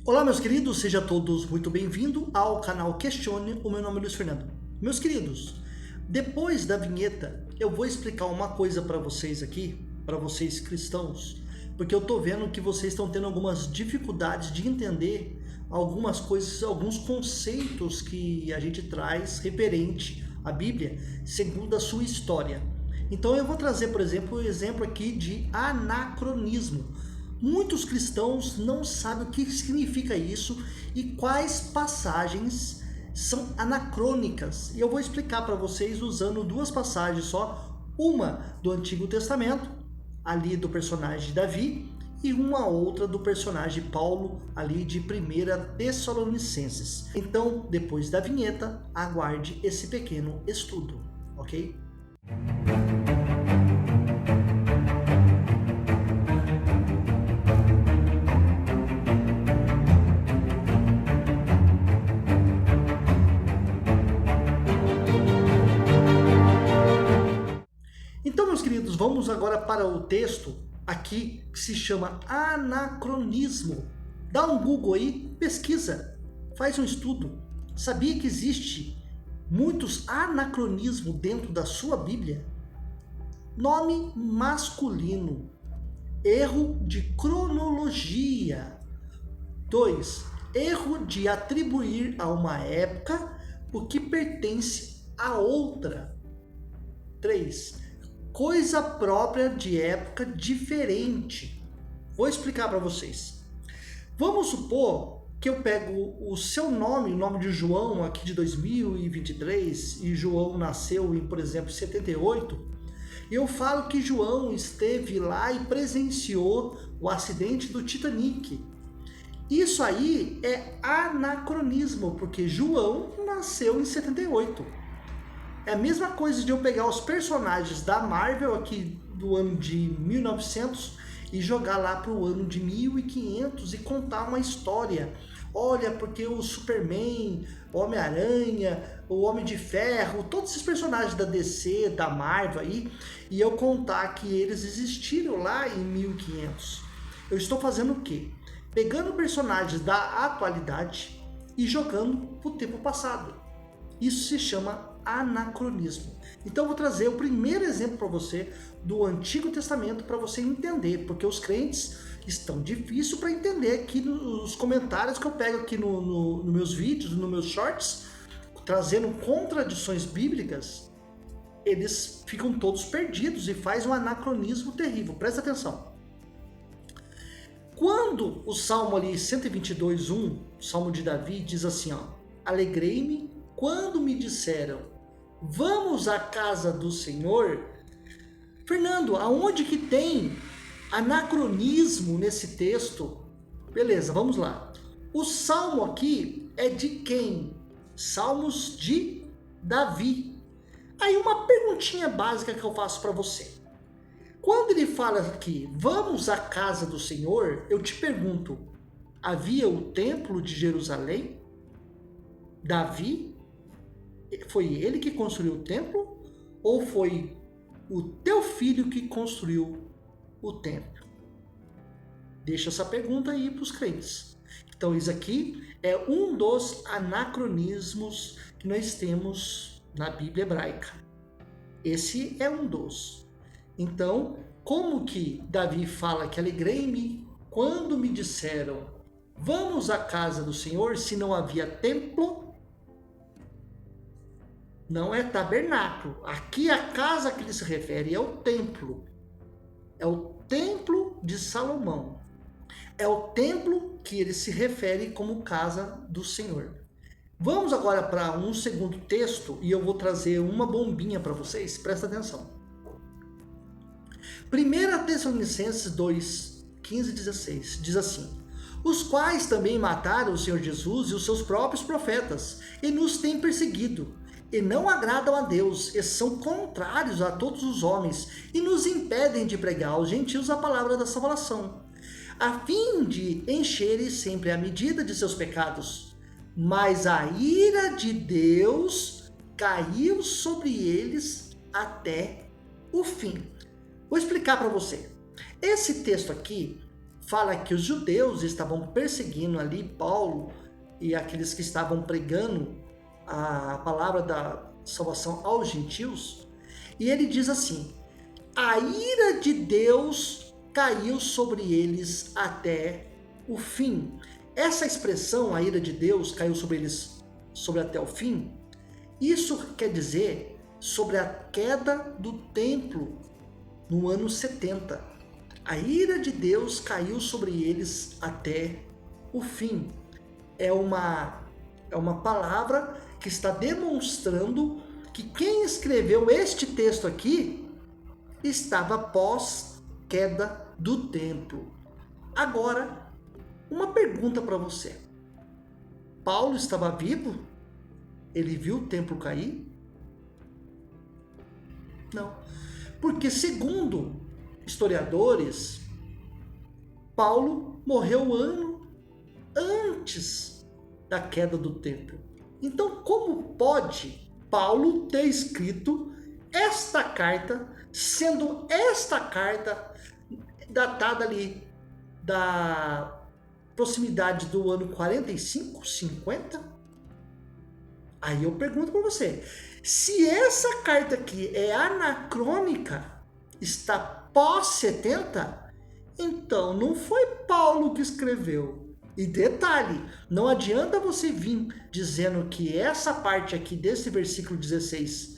Olá, meus queridos, sejam todos muito bem-vindos ao canal Questione. O meu nome é Luiz Fernando. Meus queridos, depois da vinheta eu vou explicar uma coisa para vocês aqui, para vocês cristãos, porque eu tô vendo que vocês estão tendo algumas dificuldades de entender algumas coisas, alguns conceitos que a gente traz referente à Bíblia, segundo a sua história. Então eu vou trazer, por exemplo, o exemplo aqui de anacronismo. Muitos cristãos não sabem o que significa isso e quais passagens são anacrônicas. E eu vou explicar para vocês usando duas passagens só, uma do Antigo Testamento, ali do personagem Davi, e uma outra do personagem Paulo, ali de 1 Tessalonicenses. Então, depois da vinheta, aguarde esse pequeno estudo, ok? Então, meus queridos, vamos agora para o texto aqui que se chama anacronismo. Dá um Google aí, pesquisa, faz um estudo. Sabia que existe muitos anacronismos dentro da sua Bíblia? Nome masculino, erro de cronologia. 2. Erro de atribuir a uma época o que pertence a outra. 3. Coisa própria de época diferente. Vou explicar para vocês. Vamos supor que eu pego o seu nome, o nome de João aqui de 2023, e João nasceu em, por exemplo, 78, e eu falo que João esteve lá e presenciou o acidente do Titanic. Isso aí é anacronismo, porque João nasceu em 78. É a mesma coisa de eu pegar os personagens da Marvel aqui do ano de 1900 e jogar lá para o ano de 1500 e contar uma história. Olha, porque o Superman, o Homem-Aranha, o Homem de Ferro, todos esses personagens da DC, da Marvel aí, e eu contar que eles existiram lá em 1500. Eu estou fazendo o quê? Pegando personagens da atualidade e jogando para o tempo passado. Isso se chama anacronismo. Então eu vou trazer o primeiro exemplo para você do Antigo Testamento para você entender, porque os crentes estão difíceis para entender aqui nos comentários que eu pego aqui nos meus vídeos, nos meus shorts, trazendo contradições bíblicas, eles ficam todos perdidos e faz um anacronismo terrível. Presta atenção. Quando o Salmo ali 122:1, o Salmo de Davi, diz assim, ó: alegrei-me quando me disseram, vamos à casa do Senhor. Fernando, aonde que tem anacronismo nesse texto? Beleza, vamos lá. O salmo aqui é de quem? Salmos de Davi. Aí uma perguntinha básica que eu faço para você. Quando ele fala aqui, vamos à casa do Senhor, eu te pergunto, havia o templo de Jerusalém? Davi? Foi ele que construiu o templo? Ou foi o teu filho que construiu o templo? Deixa essa pergunta aí para os crentes. Então isso aqui é um dos anacronismos que nós temos na Bíblia hebraica. Esse é um dos. Então, como que Davi fala que alegrei-me quando me disseram vamos à casa do Senhor, se não havia templo? Não é tabernáculo. Aqui a casa que ele se refere é o templo. É o templo de Salomão. É o templo que ele se refere como casa do Senhor. Vamos agora para um segundo texto e eu vou trazer uma bombinha para vocês. Presta atenção. 1 Tessalonicenses 2, 15 e 16 diz assim: os quais também mataram o Senhor Jesus e os seus próprios profetas e nos têm perseguido. E não agradam a Deus, e são contrários a todos os homens, e nos impedem de pregar aos gentios a palavra da salvação, a fim de encherem sempre a medida de seus pecados. Mas a ira de Deus caiu sobre eles até o fim. Vou explicar para você. Esse texto aqui fala que os judeus estavam perseguindo ali Paulo e aqueles que estavam pregando a palavra da salvação aos gentios. E ele diz assim: a ira de Deus caiu sobre eles até o fim. Essa expressão, a ira de Deus caiu sobre eles até o fim, isso quer dizer sobre a queda do templo no ano 70. A ira de Deus caiu sobre eles até o fim. É uma palavra que está demonstrando que quem escreveu este texto aqui estava pós queda do templo. Agora, uma pergunta para você. Paulo estava vivo? Ele viu o templo cair? Não. Porque, segundo historiadores, Paulo morreu um ano antes da queda do templo. Então, como pode Paulo ter escrito esta carta, sendo esta carta datada ali da proximidade do ano 45, 50? Aí eu pergunto para você, se essa carta aqui é anacrônica, está pós 70, então não foi Paulo que escreveu. E detalhe, não adianta você vir dizendo que essa parte aqui desse versículo 16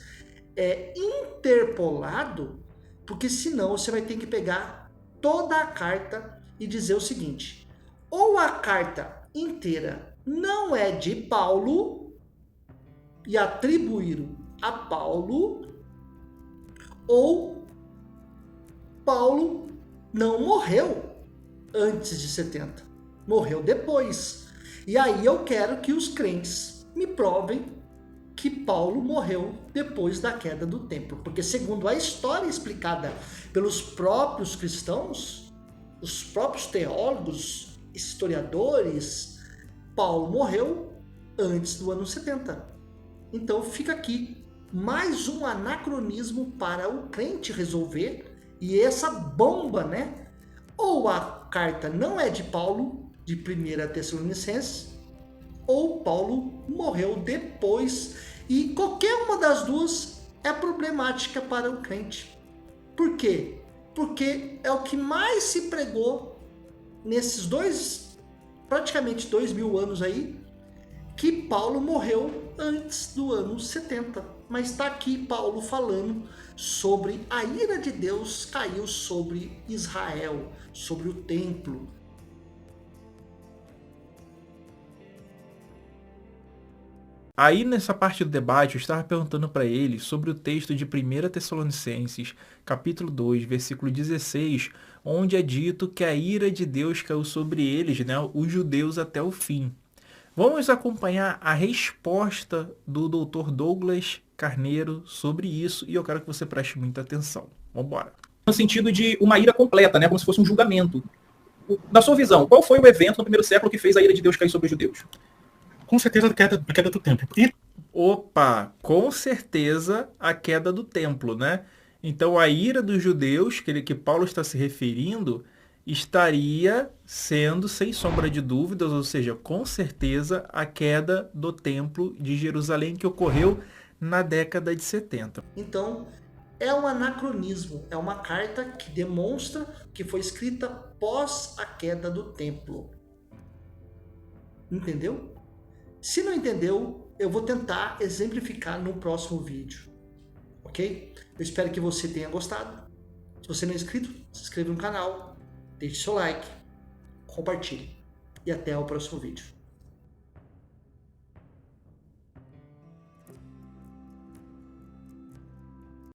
é interpolado, porque senão você vai ter que pegar toda a carta e dizer o seguinte: ou a carta inteira não é de Paulo e atribuir a Paulo, ou Paulo não morreu antes de 70, morreu depois. E aí eu quero que os crentes me provem que Paulo morreu depois da queda do templo, porque segundo a história explicada pelos próprios cristãos, os próprios teólogos, historiadores, Paulo morreu antes do ano 70. Então fica aqui mais um anacronismo para o crente resolver, e essa bomba, né? Ou a carta não é de Paulo, de 1 Tessalonicenses, ou Paulo morreu depois, e qualquer uma das duas é problemática para o crente. Por quê? Porque é o que mais se pregou nesses praticamente 2000 anos aí, que Paulo morreu antes do ano 70. Mas está aqui Paulo falando sobre a ira de Deus caiu sobre Israel, sobre o templo. Aí nessa parte do debate eu estava perguntando para ele sobre o texto de 1 Tessalonicenses, capítulo 2, versículo 16, onde é dito que a ira de Deus caiu sobre eles, né, os judeus até o fim. Vamos acompanhar a resposta do Dr. Douglas Carneiro sobre isso, e eu quero que você preste muita atenção. Vamos embora. No sentido de uma ira completa, né, como se fosse um julgamento. Na sua visão, qual foi o evento no primeiro século que fez a ira de Deus cair sobre os judeus? Com certeza a queda do templo. Opa, com certeza a queda do templo, né? Então a ira dos judeus, que Paulo está se referindo, estaria sendo, sem sombra de dúvidas, ou seja, com certeza, a queda do templo de Jerusalém, que ocorreu na década de 70. Então, é um anacronismo, é uma carta que demonstra que foi escrita pós a queda do templo. Entendeu? Se não entendeu, eu vou tentar exemplificar no próximo vídeo, ok? Eu espero que você tenha gostado. Se você não é inscrito, se inscreva no canal, deixe seu like, compartilhe e até o próximo vídeo.